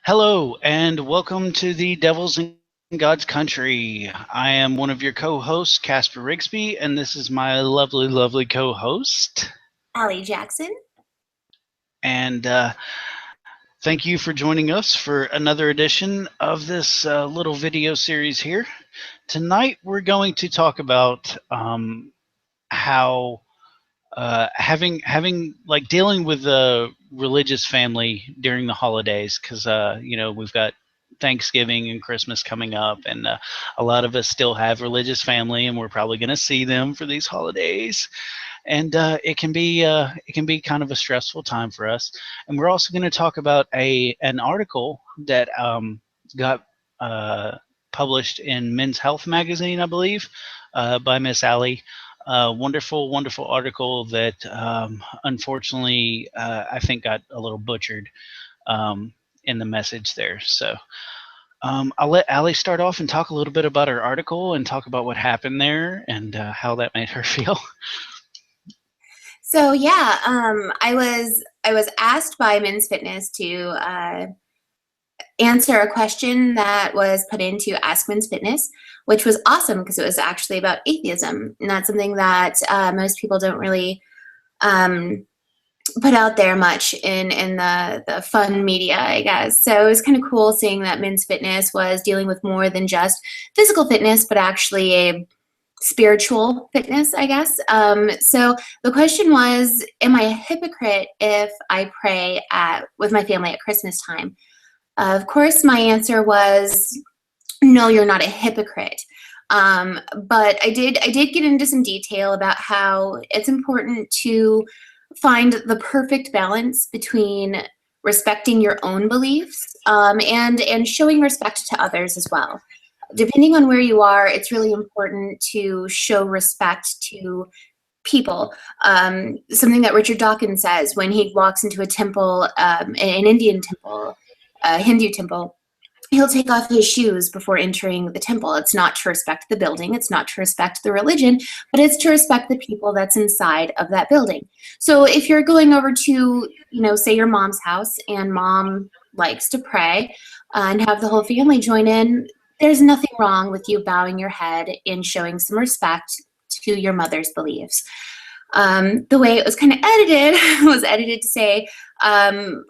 Hello, and welcome to the Devils in God's Country. I am one of your co-hosts, Casper Rigsby, and this is my lovely, lovely co-host. Allie Jackson. And thank you for joining us for another edition of this little video series here. Tonight, we're going to talk about how having like dealing with a religious family during the holidays, because we've got Thanksgiving and Christmas coming up, and a lot of us still have religious family, and we're probably going to see them for these holidays, and it can be kind of a stressful time for us. And we're also going to talk about an article that got published in Men's Health magazine, I believe, by Miss Allie. Wonderful, wonderful article that unfortunately I think got a little butchered in the message there. So I'll let Allie start off and talk a little bit about her article and talk about what happened there and how that made her feel. So yeah, I was asked by Men's Fitness to answer a question that was put into Ask Men's Fitness, which was awesome because it was actually about atheism, and that's something that most people don't really put out there much in the fun media, I guess. So it was kind of cool seeing that Men's Fitness was dealing with more than just physical fitness, but actually a spiritual fitness, I guess. So the question was, am I a hypocrite if I pray with my family at Christmas time? Of course, my answer was, no, you're not a hypocrite. But I did get into some detail about how it's important to find the perfect balance between respecting your own beliefs and showing respect to others as well. Depending on where you are, it's really important to show respect to people. Something that Richard Dawkins says when he walks into a temple, an Indian temple, a Hindu temple, he'll take off his shoes before entering the temple. It's not to respect the building, it's not to respect the religion, but it's to respect the people that's inside of that building. So if you're going over to, say your mom's house and mom likes to pray and have the whole family join in, there's nothing wrong with you bowing your head and showing some respect to your mother's beliefs. The way it was kind of edited was edited to say,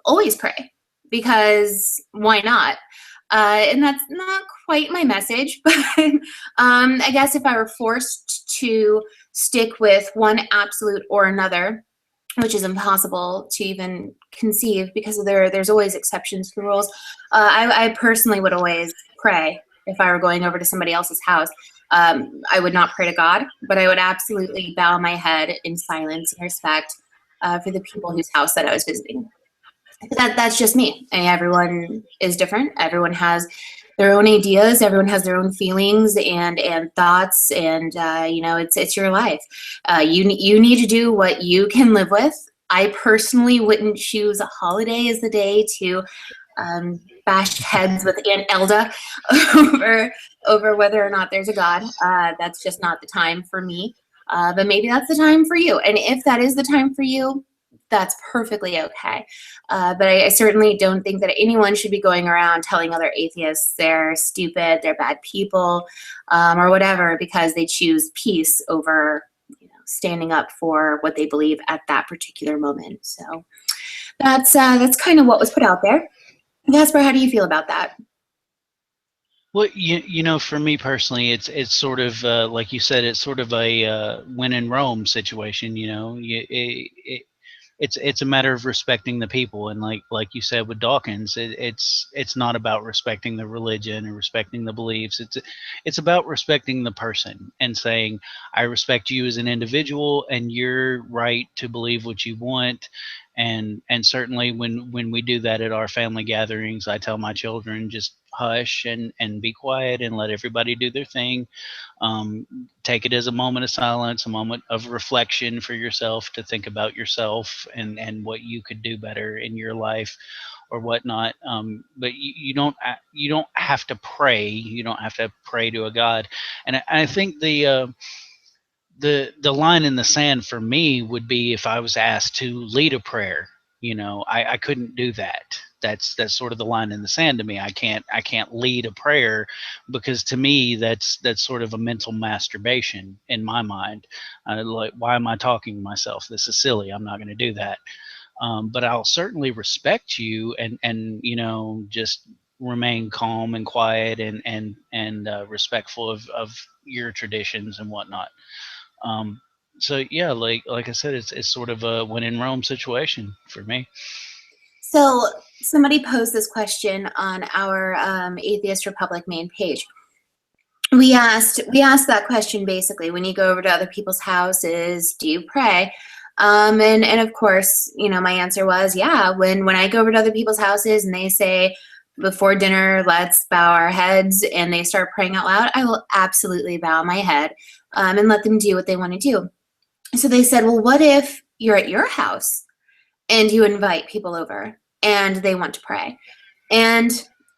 always pray, because why not? And that's not quite my message, but I guess if I were forced to stick with one absolute or another, which is impossible to even conceive because there's always exceptions to the rules, I personally would always pray if I were going over to somebody else's house. I would not pray to God, but I would absolutely bow my head in silence and respect for the people whose house that I was visiting. That's just me. And everyone is different. Everyone has their own ideas. Everyone has their own feelings and thoughts. And it's your life. You need to do what you can live with. I personally wouldn't choose a holiday as the day to bash heads with Aunt Elda over whether or not there's a God. That's just not the time for me. But maybe that's the time for you. And if that is the time for you, that's perfectly okay. But I certainly don't think that anyone should be going around telling other atheists they're stupid, they're bad people, or whatever, because they choose peace over standing up for what they believe at that particular moment. So that's kind of what was put out there. Casper, how do you feel about that? Well, for me personally, it's sort of like you said, it's sort of a when in Rome situation. It's a matter of respecting the people, and like you said with Dawkins, it's not about respecting the religion or respecting the beliefs. It's about respecting the person and saying, I respect you as an individual, and you're right to believe what you want. And certainly when we do that at our family gatherings, I tell my children, just hush and be quiet and let everybody do their thing. Take it as a moment of silence, a moment of reflection for yourself, to think about yourself and what you could do better in your life or whatnot. But you don't have to pray. You don't have to pray to a God. And I think the line in the sand for me would be if I was asked to lead a prayer. I couldn't do that. that's sort of the line in the sand to me. I can't lead a prayer, because to me that's sort of a mental masturbation in my mind. Like, why am I talking to myself? This is silly. I'm not going to do that. But I'll certainly respect you, and just remain calm and quiet, and respectful of your traditions and whatnot. Um, so yeah, like I said, it's sort of a when in Rome situation for me. So somebody posed this question on our Atheist Republic main page. We asked that question basically: when you go over to other people's houses, do you pray? And of course, my answer was, yeah. When I go over to other people's houses and they say, before dinner, let's bow our heads, and they start praying out loud, I will absolutely bow my head and let them do what they want to do. So they said, well, what if you're at your house and you invite people over and they want to pray? And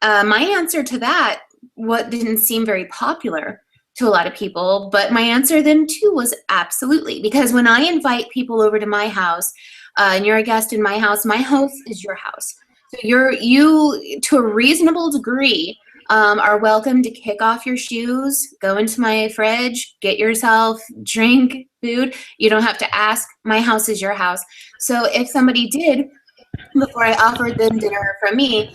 my answer to that, what didn't seem very popular to a lot of people, but my answer then too was absolutely. Because when I invite people over to my house, and you're a guest in my house is your house. So you to a reasonable degree are welcome to kick off your shoes, go into my fridge, get yourself drink, food. You don't have to ask. My house is your house. So if somebody did, before I offered them dinner from me,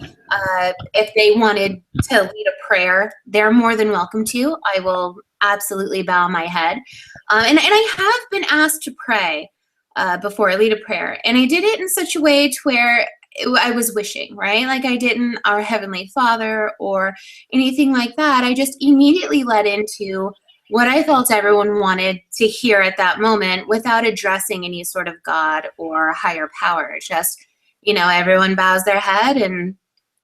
if they wanted to lead a prayer, they're more than welcome to. I will absolutely bow my head. And I have been asked to pray before I lead a prayer. And I did it in such a way to where I was wishing, right? Like I didn't Our Heavenly Father or anything like that. I just immediately led into what I felt everyone wanted to hear at that moment without addressing any sort of God or higher power. It's just, everyone bows their head, and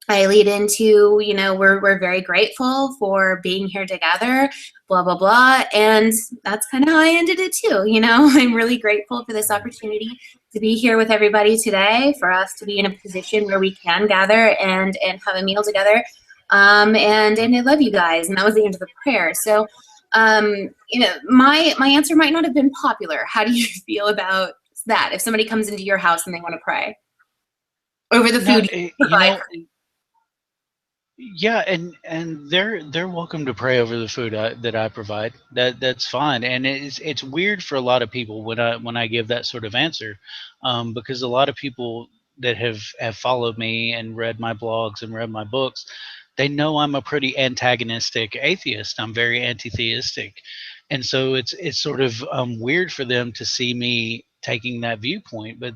I lead into, we're very grateful for being here together, blah, blah, blah. And that's kind of how I ended it too. I'm really grateful for this opportunity to be here with everybody today, for us to be in a position where we can gather and have a meal together. And I love you guys. And that was the end of the prayer. So, my answer might not have been popular. How do you feel about that? If somebody comes into your house and they want to pray over the No, food you provide. yeah, and they're welcome to pray over the food that I provide. That's fine, and it's weird for a lot of people when I give that sort of answer, because a lot of people that have followed me and read my blogs and read my books, they know I'm a pretty antagonistic atheist. I'm very anti-theistic, and so it's sort of weird for them to see me taking that viewpoint. But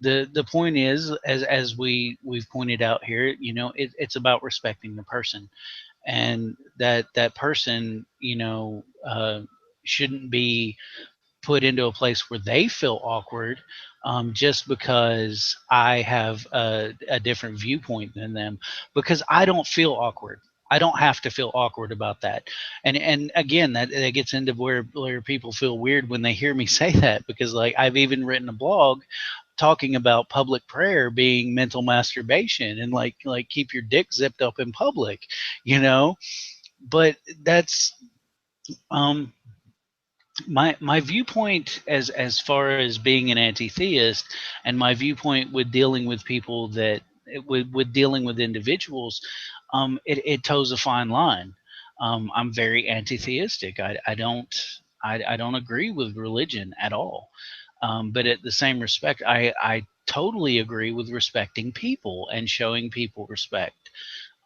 the point is, as we've pointed out here, it's about respecting the person, and that person, shouldn't be put into a place where they feel awkward, just because I have a different viewpoint than them, because I don't feel awkward. I don't have to feel awkward about that. And again, that gets into where people feel weird when they hear me say that, because like I've even written a blog talking about public prayer being mental masturbation, and like keep your dick zipped up in public, but that's um my viewpoint as far as being an anti-theist, and my viewpoint with dealing with people with dealing with individuals, it toes a fine line. I'm very anti-theistic. I don't agree with religion at all, but at the same respect, I totally agree with respecting people and showing people respect.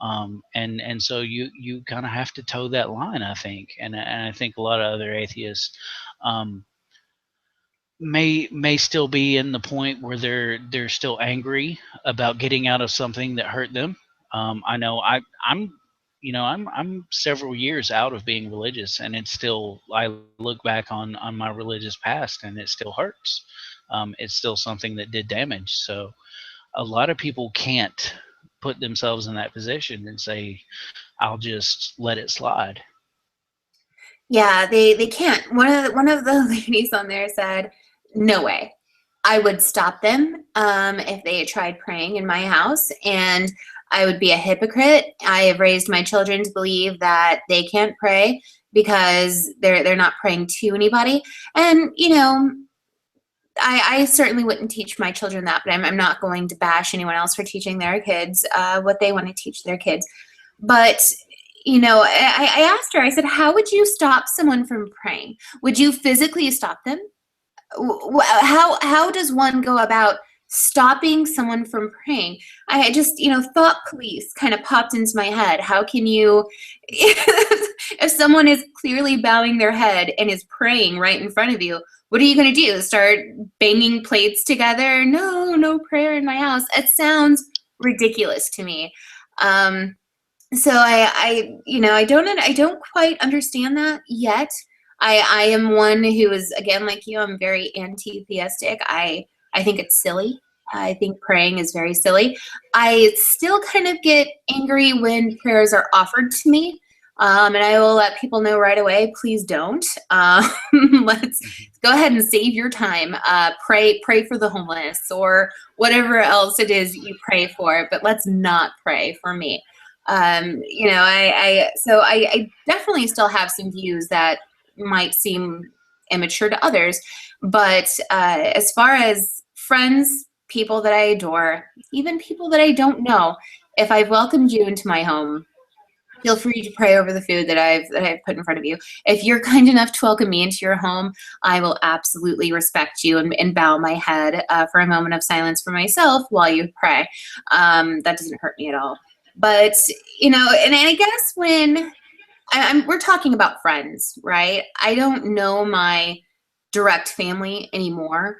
And so you kind of have to toe that line, I think, and I think a lot of other atheists um, may still be in the point where they're still angry about getting out of something that hurt them. I know I'm several years out of being religious, and it's still, I look back on my religious past, and it still hurts. It's still something that did damage. So a lot of people can't put themselves in that position and say, I'll just let it slide. Yeah, they can't. One of the ladies on there said, "No way. I would stop them if they tried praying in my house, and I would be a hypocrite. I have raised my children to believe that they can't pray because they're not praying to anybody." And I certainly wouldn't teach my children that, but I'm not going to bash anyone else for teaching their kids what they want to teach their kids. But I asked her, I said, how would you stop someone from praying? Would you physically stop them? How does one go about stopping someone from praying? I just, thought police kind of popped into my head. How can you, if someone is clearly bowing their head and is praying right in front of you, what are you going to do? Start banging plates together? No prayer in my house. It sounds ridiculous to me. So I don't quite understand that yet. I am one who is, again, like you, I'm very anti-theistic. I think it's silly. I think praying is very silly. I still kind of get angry when prayers are offered to me. And I will let people know right away, please don't. Let's go ahead and save your time. Pray for the homeless or whatever else it is you pray for, but let's not pray for me. I definitely still have some views that might seem immature to others, but as far as friends, people that I adore, even people that I don't know, if I've welcomed you into my home, feel free to pray over the food that I've put in front of you. If you're kind enough to welcome me into your home, I will absolutely respect you and bow my head for a moment of silence for myself while you pray. That doesn't hurt me at all. But and I guess when we're talking about friends, right? I don't know my direct family anymore,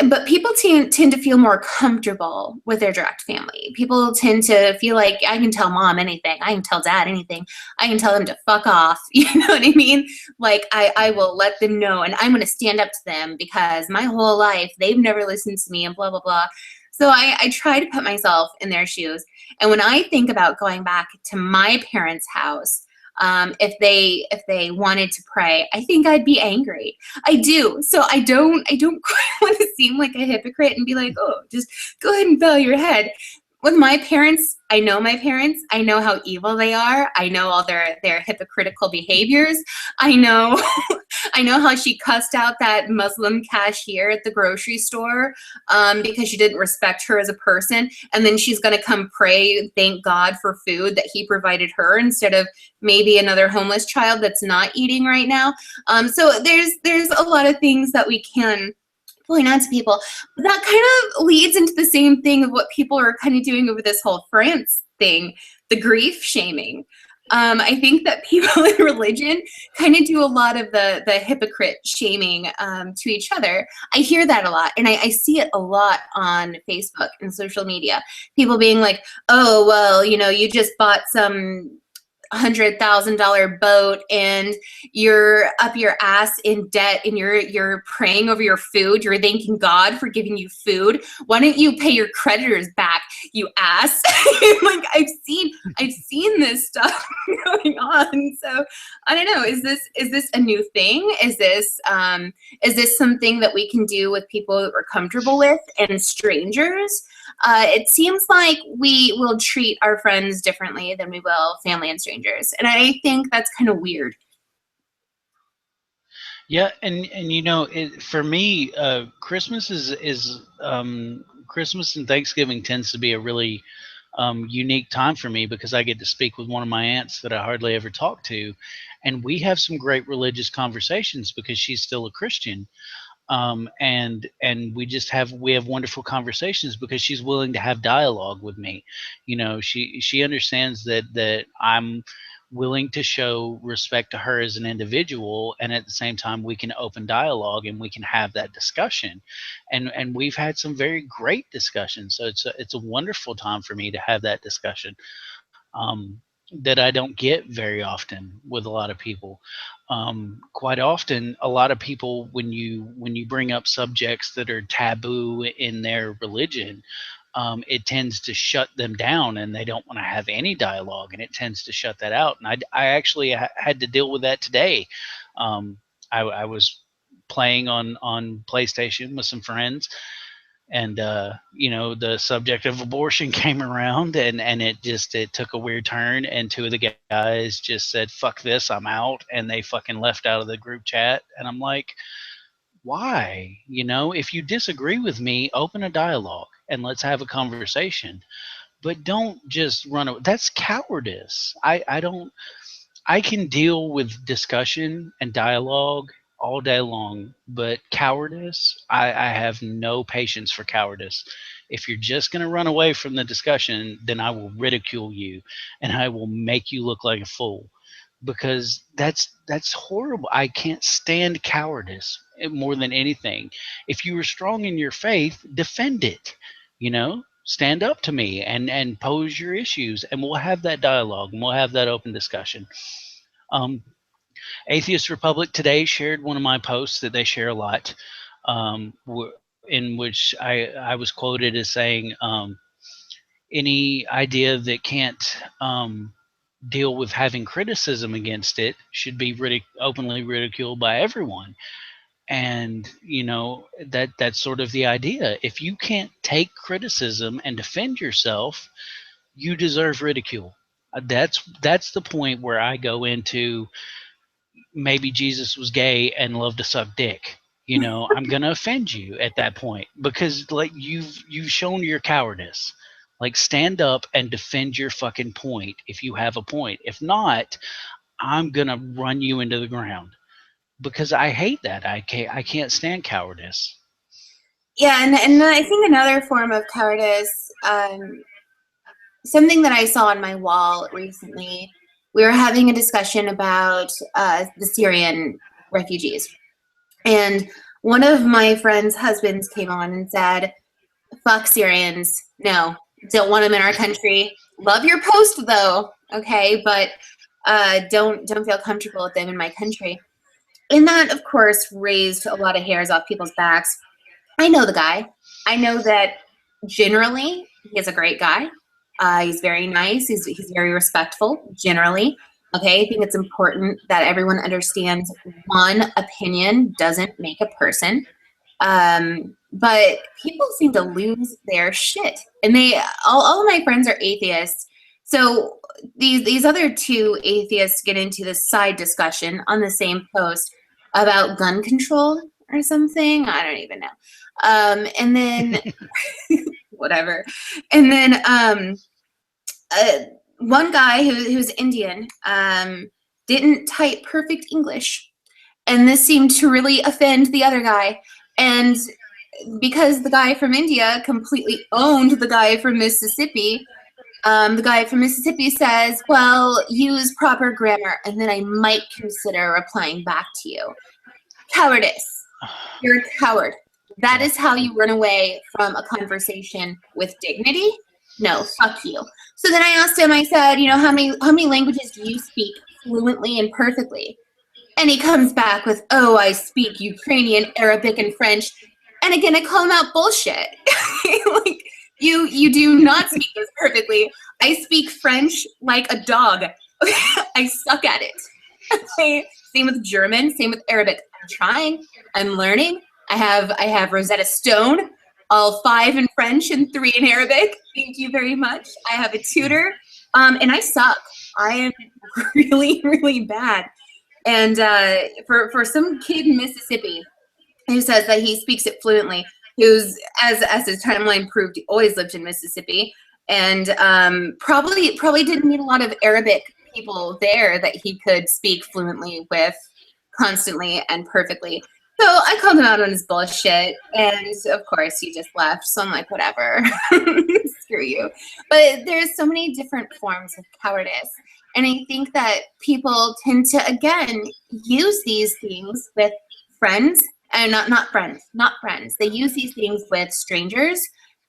but people tend to feel more comfortable with their direct family. People tend to feel like I can tell mom anything, I can tell dad anything, I can tell them to fuck off. You know what I mean? Like I will let them know, and I'm going to stand up to them because my whole life they've never listened to me and blah blah blah. So I try to put myself in their shoes, and when I think about going back to my parents' house, if they wanted to pray, I think I'd be angry. I do. So I don't quite want to seem like a hypocrite and be like, oh, just go ahead and bow your head. With my parents, I know my parents. I know how evil they are. I know all their hypocritical behaviors. I know I know how she cussed out that Muslim cashier at the grocery store because she didn't respect her as a person. And then she's going to come pray, thank God for food that he provided her instead of maybe another homeless child that's not eating right now. So there's a lot of things that we can point out to people. But that kind of leads into the same thing of what people are kind of doing over this whole France thing, the grief shaming. I think that people in religion kind of do a lot of the hypocrite shaming to each other. I hear that a lot, and I see it a lot on Facebook and social media. People being like, oh, well, you just bought some $100,000 boat and you're up your ass in debt and you're praying over your food. You're thanking God for giving you food. Why don't you pay your creditors back, you ass? Like I've seen this stuff going on. So I don't know. Is this a new thing? Is this something that we can do with people that we're comfortable with and strangers? It seems like we will treat our friends differently than we will family and strangers. And I think that's kind of weird. Yeah, and for me, Christmas Christmas and Thanksgiving tends to be a really unique time for me because I get to speak with one of my aunts that I hardly ever talk to, and we have some great religious conversations because she's still a Christian. And we have wonderful conversations because she's willing to have dialogue with me. She understands that I'm willing to show respect to her as an individual, and at the same time we can open dialogue and we can have that discussion, and we've had some very great discussions. So it's a wonderful time for me to have that discussion, that I don't get very often with a lot of people. Quite often, a lot of people, when you bring up subjects that are taboo in their religion, it tends to shut them down, and they don't want to have any dialogue, and it tends to shut that out. And I actually had to deal with that today. I was playing on PlayStation with some friends, and the subject of abortion came around, and it took a weird turn, and two of the guys just said, fuck this, I'm out, and they fucking left out of the group chat. And I'm like, Why? If you disagree with me, open a dialogue and let's have a conversation. But don't just run away. That's cowardice. I don't. I can deal with discussion and dialogue all day long, but cowardice, I have no patience for cowardice. If you're just going to run away from the discussion, then I will ridicule you and I will make you look like a fool, because that's horrible. I can't stand cowardice more than anything. If you are strong in your faith, defend it. Stand up to me and pose your issues, and we'll have that dialogue and we'll have that open discussion. um, Atheist Republic today shared one of my posts that they share a lot, in which I was quoted as saying, any idea that can't deal with having criticism against it should be openly ridiculed by everyone. And that's sort of the idea. If you can't take criticism and defend yourself, you deserve ridicule. That's the point where I go into, maybe Jesus was gay and loved to suck dick. I'm gonna offend you at that point, because like you've shown your cowardice. Like, stand up and defend your fucking point if you have a point. If not, I'm gonna run you into the ground, because I hate that. I can't stand cowardice. Yeah, and I think another form of cowardice, something that I saw on my wall recently, we were having a discussion about the Syrian refugees. And one of my friend's husbands came on and said, fuck Syrians. No, don't want them in our country. Love your post though, okay? But don't feel comfortable with them in my country. And that, of course, raised a lot of hairs off people's backs. I know the guy. I know that generally he is a great guy. He's very nice. He's very respectful, generally. Okay, I think it's important that everyone understands one opinion doesn't make a person. But people seem to lose their shit. And all of my friends are atheists. So these other two atheists get into this side discussion on the same post about gun control or something. I don't even know. And then whatever. And then one guy who's Indian didn't type perfect English. And this seemed to really offend the other guy. And because the guy from India completely owned the guy from Mississippi, the guy from Mississippi says, well, use proper grammar, and then I might consider replying back to you. Cowardice. You're a coward. That is how you run away from a conversation with dignity? No, fuck you. So then I asked him, I said, how many languages do you speak fluently and perfectly? And he comes back with, oh, I speak Ukrainian, Arabic, and French. And again, I call him out bullshit. Like, you do not speak this perfectly. I speak French like a dog. I suck at it. Okay? Same with German, same with Arabic. I'm trying. I'm learning. I have Rosetta Stone, all 5 in French and 3 in Arabic. Thank you very much. I have a tutor, and I suck. I am really, really bad. And for some kid in Mississippi who says that he speaks it fluently, who's, as his timeline proved, he always lived in Mississippi, and probably didn't meet a lot of Arabic people there that he could speak fluently with constantly and perfectly. So I called him out on his bullshit, and of course he just left. So I'm like, whatever, screw you. But there's so many different forms of cowardice. And I think that people tend to, again, use these things with friends, and not friends. They use these things with strangers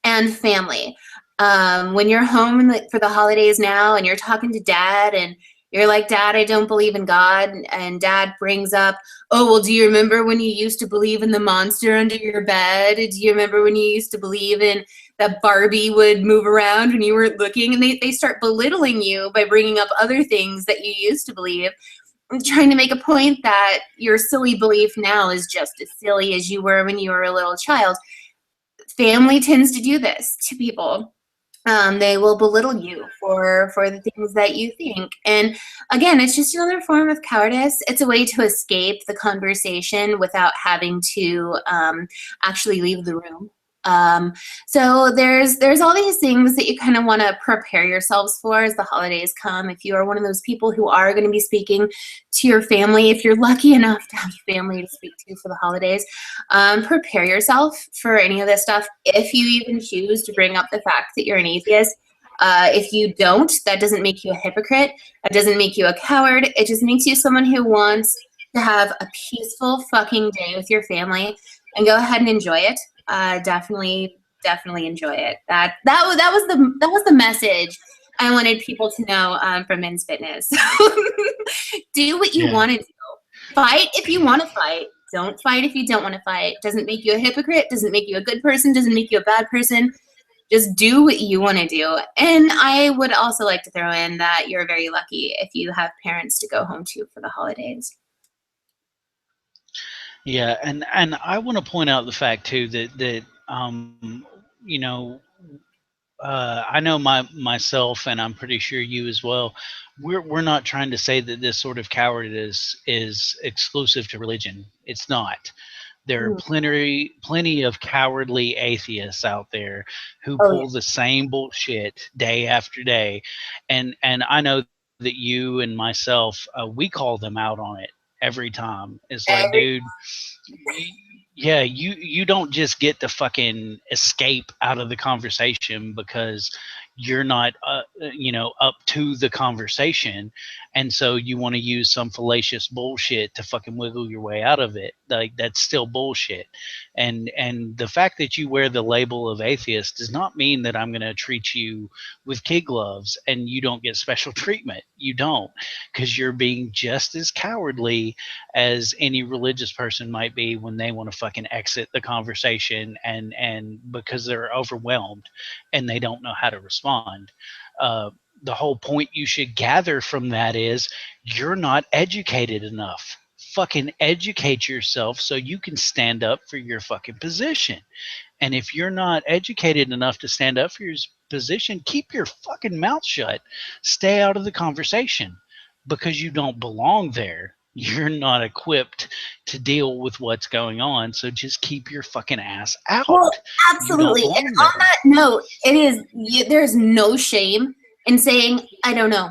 and family. When you're home for the holidays now and you're talking to dad and you're like, Dad, I don't believe in God. And Dad brings up, oh, well, do you remember when you used to believe in the monster under your bed? Do you remember when you used to believe in that Barbie would move around when you weren't looking? And they start belittling you by bringing up other things that you used to believe, trying to make a point that your silly belief now is just as silly as you were when you were a little child. Family tends to do this to people. They will belittle you for the things that you think. And again, it's just another form of cowardice. It's a way to escape the conversation without having to actually leave the room. So there's all these things that you kind of want to prepare yourselves for as the holidays come. If you are one of those people who are going to be speaking to your family, if you're lucky enough to have family to speak to for the holidays, prepare yourself for any of this stuff. If you even choose to bring up the fact that you're an atheist, if you don't, that doesn't make you a hypocrite. That doesn't make you a coward. It just makes you someone who wants to have a peaceful fucking day with your family, and go ahead and enjoy it. Definitely enjoy it. That was the message I wanted people to know from Men's Fitness. Do what you want to do. Fight if you want to fight. Don't fight if you don't want to fight. Doesn't make you a hypocrite. Doesn't make you a good person. Doesn't make you a bad person. Just do what you want to do. And I would also like to throw in that you're very lucky if you have parents to go home to for the holidays. Yeah, and I want to point out the fact too that you know, I know myself, and I'm pretty sure you as well. We're not trying to say that this sort of cowardice is exclusive to religion. It's not. There are plenty of cowardly atheists out there who pull the same bullshit day after day, and I know that you and myself, we call them out on it every time. It's like, dude, yeah, you don't just get to fucking escape out of the conversation because you're not up to the conversation, and so you want to use some fallacious bullshit to fucking wiggle your way out of it. Like, that's still bullshit. And the fact that you wear the label of atheist does not mean that I'm going to treat you with kid gloves and you don't get special treatment. You don't, because you're being just as cowardly as any religious person might be when they want to fucking exit the conversation, and because they're overwhelmed and they don't know how to respond. The whole point you should gather from that is you're not educated enough. Fucking educate yourself so you can stand up for your fucking position. And if you're not educated enough to stand up for your position, keep your fucking mouth shut. Stay out of the conversation, because you don't belong there. You're not equipped to deal with what's going on. So just keep your fucking ass out. Well, absolutely. And on that note, there's no shame in saying, I don't know.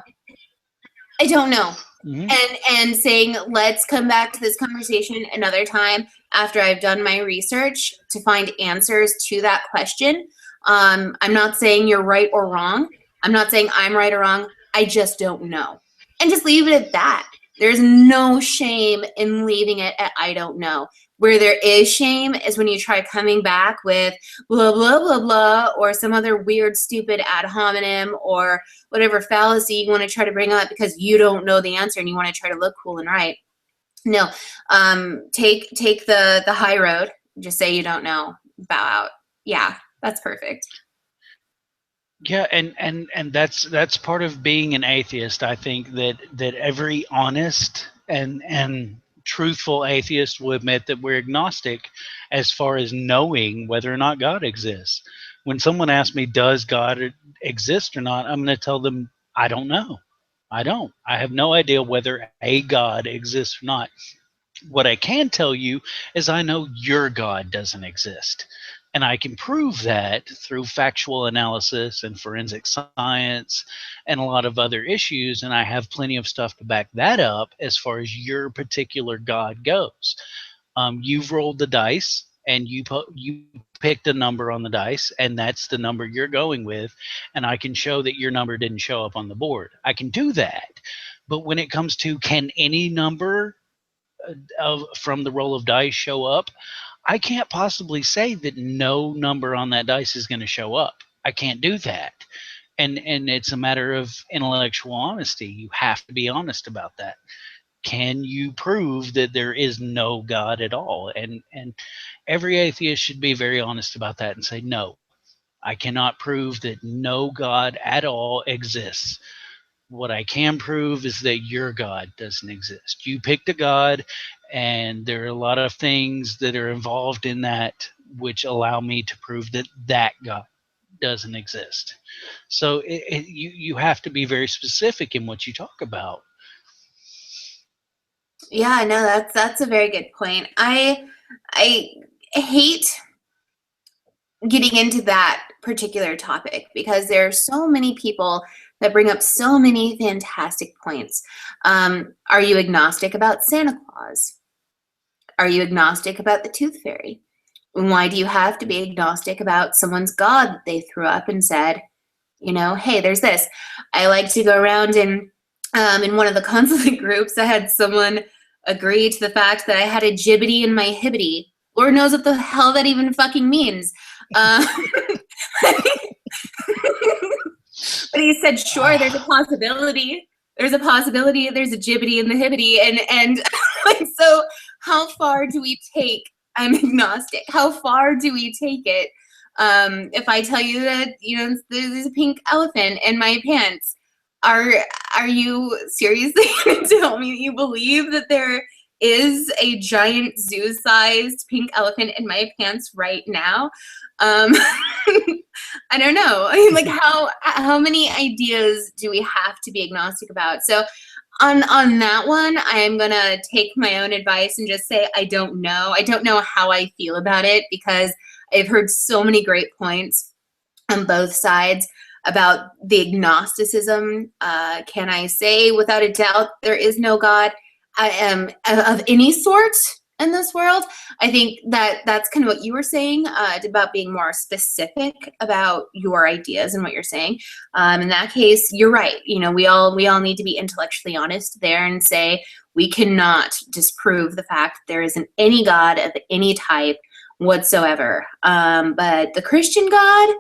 I don't know. And saying, let's come back to this conversation another time after I've done my research to find answers to that question. I'm not saying you're right or wrong. I'm not saying I'm right or wrong. I just don't know. And just leave it at that. There's no shame in leaving it at I don't know. Where there is shame is when you try coming back with blah, blah, blah, blah, or some other weird, stupid ad hominem or whatever fallacy you want to try to bring up because you don't know the answer and you want to try to look cool and right. No, take the high road. Just say you don't know. Bow out. Yeah, that's perfect. Yeah, and that's part of being an atheist. I think that every honest and truthful atheist will admit that we're agnostic as far as knowing whether or not God exists. When someone asks me, does God exist or not, I'm going to tell them, I don't know. I don't. I have no idea whether a God exists or not. What I can tell you is I know your God doesn't exist. And I can prove that through factual analysis and forensic science and a lot of other issues. And I have plenty of stuff to back that up as far as your particular God goes. You've rolled the dice and you picked a number on the dice, and that's the number you're going with. And I can show that your number didn't show up on the board. I can do that. But when it comes to, can any number from the roll of dice show up, I can't possibly say that no number on that dice is going to show up. I can't do that. And it's a matter of intellectual honesty. You have to be honest about that. Can you prove that there is no God at all? And every atheist should be very honest about that and say, no, I cannot prove that no God at all exists. What I can prove is that your God doesn't exist. You picked a God, and there are a lot of things that are involved in that which allow me to prove that that God doesn't exist. So you have to be very specific in what you talk about. Yeah, no, that's a very good point. I hate getting into that particular topic because there are so many people that bring up so many fantastic points. Are you agnostic about Santa Claus? Are you agnostic about the Tooth Fairy? Why do you have to be agnostic about someone's God that they threw up and said, hey, there's this? I like to go around and in one of the conflict groups, I had someone agree to the fact that I had a jibbity in my hibbity. Lord knows what the hell that even fucking means. But he said, sure, there's a possibility. There's a possibility there's a jibbity in the hibbity. And like, so how far do we take I'm agnostic? How far do we take it? If I tell you that, there's a pink elephant in my pants, are you seriously going to tell me that you believe that there is a giant zoo-sized pink elephant in my pants right now? I don't know. I mean, like, how many ideas do we have to be agnostic about? So on that one, I am gonna take my own advice and just say I don't know. I don't know how I feel about it because I've heard so many great points on both sides about the agnosticism. Can I say without a doubt there is no God? I am of any sort in this world. I think that's kind of what you were saying about being more specific about your ideas and what you're saying. In that case, you're right. We all need to be intellectually honest there and say we cannot disprove the fact that there isn't any God of any type whatsoever. But the Christian God,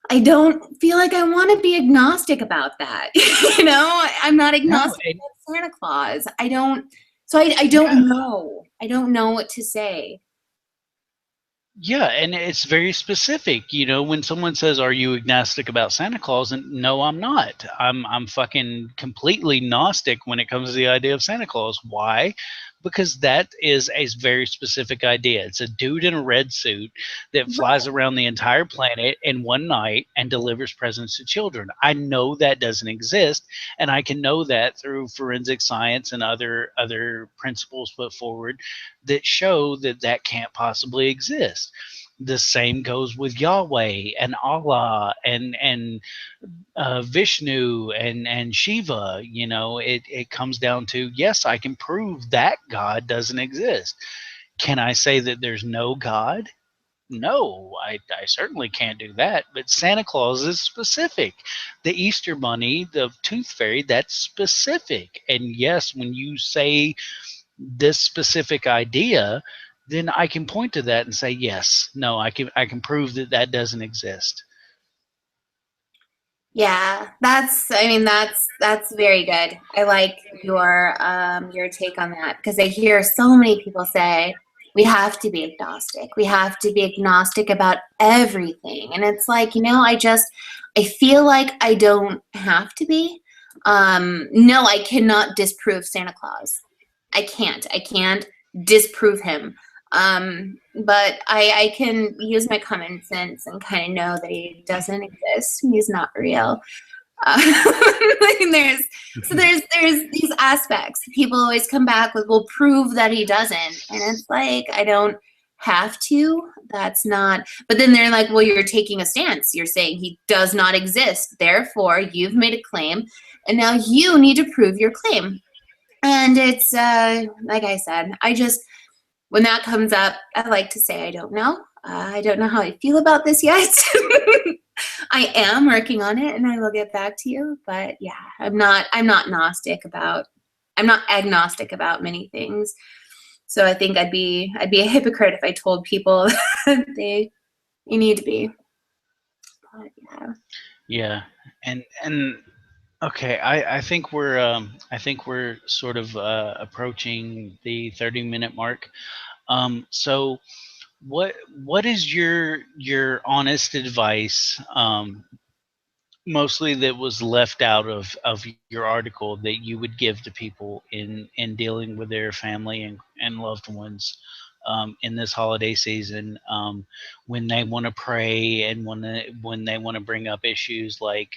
I don't feel like I want to be agnostic about that. I'm not agnostic about Santa Claus. I don't know. I don't know what to say. Yeah, and it's very specific. When someone says, "Are you agnostic about Santa Claus?" and no, I'm not. I'm fucking completely gnostic when it comes to the idea of Santa Claus. Why? Because that is a very specific idea. It's a dude in a red suit that flies around the entire planet in one night and delivers presents to children. I know that doesn't exist, and I can know that through forensic science and other principles put forward that show that that can't possibly exist. The same goes with Yahweh and Allah and Vishnu and Shiva. It comes down to, yes, I can prove that God doesn't exist. Can I say that there's no God? No, I certainly can't do that. But Santa Claus is specific. The Easter Bunny, the Tooth Fairy, that's specific. And yes, when you say this specific idea, then I can point to that and say, yes, no, I can prove that that doesn't exist. Yeah, that's very good. I like your take on that because I hear so many people say we have to be agnostic. We have to be agnostic about everything. And it's like, I feel like I don't have to be. No, I cannot disprove Santa Claus. I can't disprove him. But I can use my common sense and kind of know that he doesn't exist. He's not real. there's these aspects. People always come back with, "Well, prove that he doesn't," and it's like I don't have to. That's not. But then they're like, "Well, you're taking a stance. You're saying he does not exist. Therefore, you've made a claim, and now you need to prove your claim." And it's like I said, when that comes up, I like to say I don't know. I don't know how I feel about this yet. I am working on it, and I will get back to you. But yeah, I'm not agnostic about many things. So I think I'd be a hypocrite if I told people that you need to be. But yeah. Yeah, and okay, I think we're sort of approaching the 30-minute mark. So what is your honest advice, mostly that was left out of your article, that you would give to people in dealing with their family and loved ones in this holiday season, when they want to pray and when they want to bring up issues like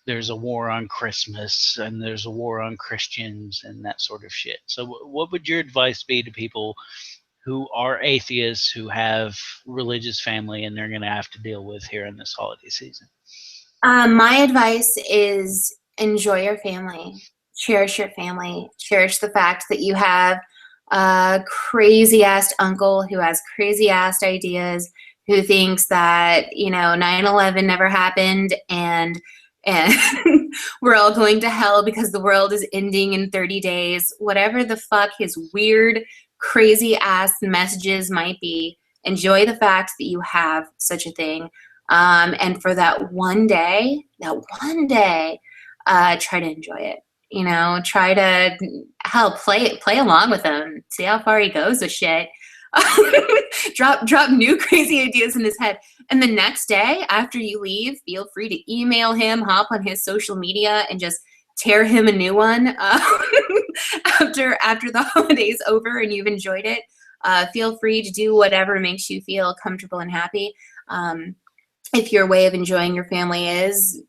there's a war on Christmas and there's a war on Christians and that sort of shit. So, what would your advice be to people who are atheists who have religious family and they're going to have to deal with here in this holiday season? My advice is enjoy your family, cherish your family, cherish the fact that you have a crazy ass uncle who has crazy ass ideas, who thinks that 9/11 never happened and we're all going to hell because the world is ending in 30 days. Whatever the fuck his weird, crazy ass messages might be, enjoy the fact that you have such a thing. And for that one day, try to enjoy it. Try to play along with him, see how far he goes with shit. drop new crazy ideas in his head. And the next day after you leave, feel free to email him, hop on his social media, and just tear him a new one after the holiday's over and you've enjoyed it. Feel free to do whatever makes you feel comfortable and happy. If your way of enjoying your family is,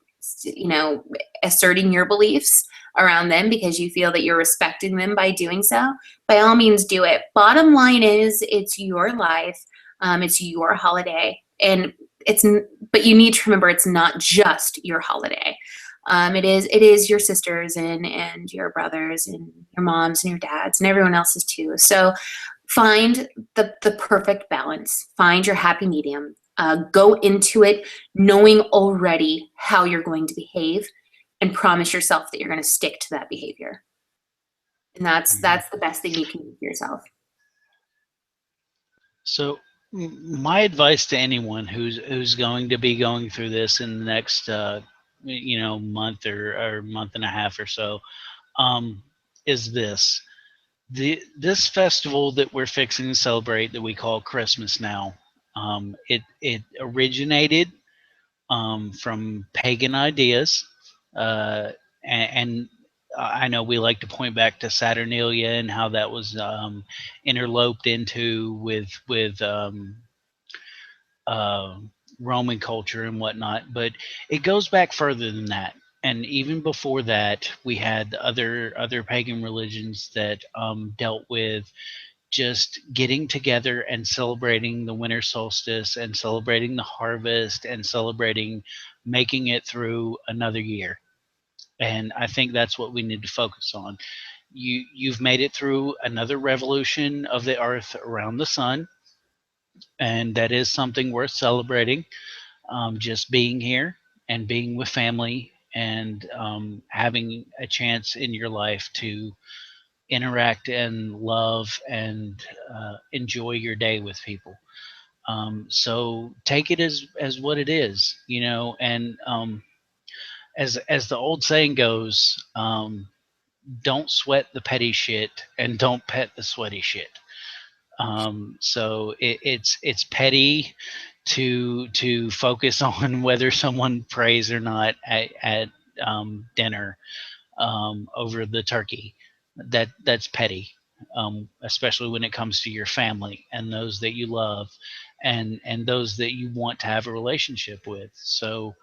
asserting your beliefs around them because you feel that you're respecting them by doing so, by all means do it. Bottom line is, it's your life, it's your holiday, but you need to remember it's not just your holiday. It is your sisters and your brothers and your moms and your dads and everyone else's too. So find the perfect balance. Find your happy medium. Go into it knowing already how you're going to behave, and promise yourself that you're going to stick to that behavior. And that's the best thing you can do for yourself. So, my advice to anyone who's going to be going through this in the next month or month and a half or so, is this: this festival that we're fixing to celebrate, that we call Christmas now, it originated from pagan ideas, and I know we like to point back to Saturnalia and how that was interloped into with uh, Roman culture and whatnot, but it goes back further than that. And even before that, we had other pagan religions that dealt with just getting together and celebrating the winter solstice and celebrating the harvest and celebrating making it through another year. And I think that's what we need to focus on. You've made it through another revolution of the earth around the sun, and that is something worth celebrating. Just being here and being with family and having a chance in your life to interact and love and enjoy your day with people. So take it as what it is, and as the old saying goes, don't sweat the petty shit and don't pet the sweaty shit. So it's petty to focus on whether someone prays or not at dinner over the turkey. That's petty, especially when it comes to your family and those that you love, and those that you want to have a relationship with. So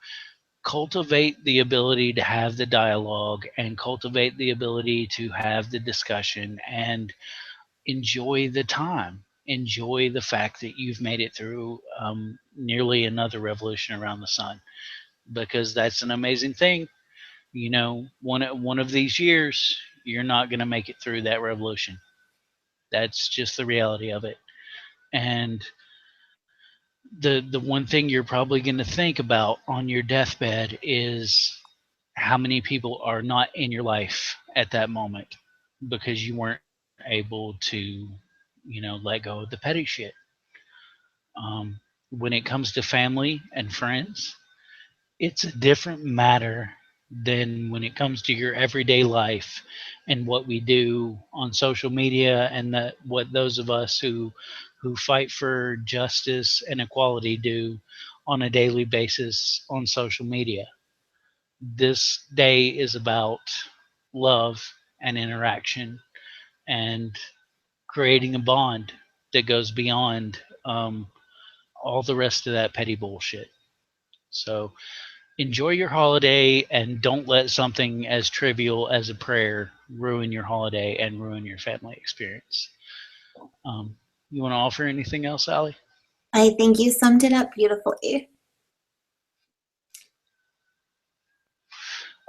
cultivate the ability to have the dialogue and cultivate the ability to have the discussion and enjoy the time. Enjoy the fact that you've made it through nearly another revolution around the sun, because that's an amazing thing. One of these years, you're not going to make it through that revolution. That's just the reality of it. And the one thing you're probably going to think about on your deathbed is how many people are not in your life at that moment because you weren't able to, let go of the petty shit. When it comes to family and friends, it's a different matter than when it comes to your everyday life and what we do on social media, and what those of us who fight for justice and equality do on a daily basis on social media. This day is about love and interaction and creating a bond. that goes beyond all the rest of that petty bullshit. So enjoy your holiday and don't let something as trivial as a prayer ruin your holiday and ruin your family experience. You want to offer anything else, Allie? I think you summed it up beautifully.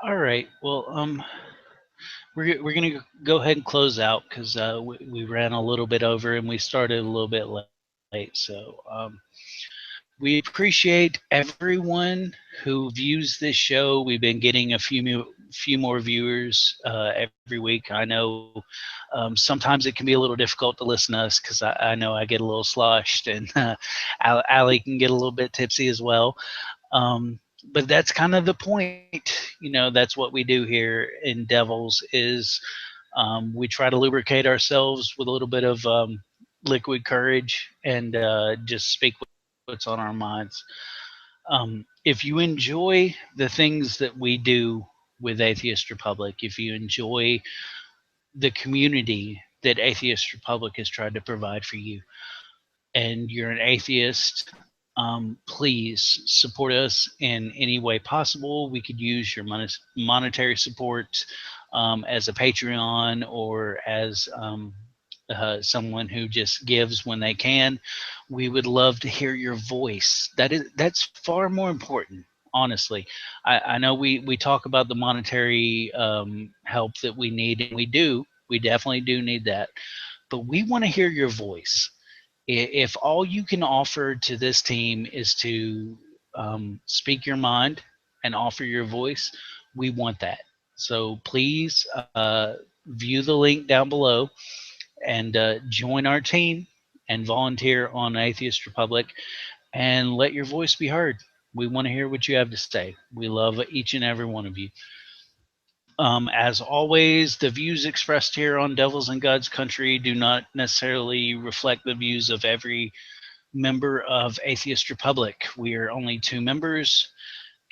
All right. Well, we're gonna go ahead and close out because we ran a little bit over and we started a little bit late. So we appreciate everyone who views this show. We've been getting a few more viewers every week. I know sometimes it can be a little difficult to listen to us because I know I get a little sloshed and Allie can get a little bit tipsy as well. But that's kind of the point. That's what we do here in Devils is we try to lubricate ourselves with a little bit of liquid courage and just speak what's on our minds. If you enjoy the things that we do with Atheist Republic, if you enjoy the community that Atheist Republic has tried to provide for you, and you're an atheist, please support us in any way possible. We could use your monetary support as a Patreon or as someone who just gives when they can. We would love to hear your voice. That's far more important. Honestly, I know we talk about the monetary help that we need, and we do. We definitely do need that. But we want to hear your voice. If all you can offer to this team is to speak your mind and offer your voice, we want that. So please view the link down below and join our team and volunteer on Atheist Republic and let your voice be heard. We want to hear what you have to say. We love each and every one of you. As always, the views expressed here on Devils and God's Country do not necessarily reflect the views of every member of Atheist Republic. We are only 2 members,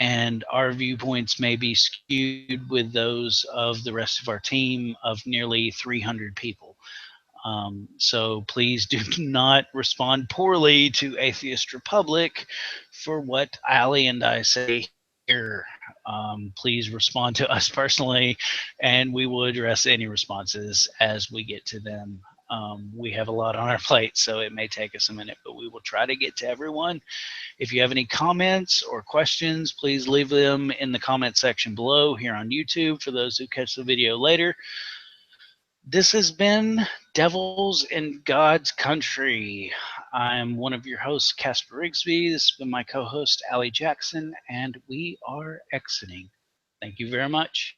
and our viewpoints may be skewed with those of the rest of our team of nearly 300 people. So please do not respond poorly to Atheist Republic for what Allie and I say here. Please respond to us personally, and we will address any responses as we get to them. We have a lot on our plate, so it may take us a minute, but we will try to get to everyone. If you have any comments or questions, please leave them in the comment section below here on YouTube for those who catch the video later. This has been Devils in God's Country. I'm one of your hosts, Casper Rigsby. This has been my co host, Allie Jackson, and we are exiting. Thank you very much.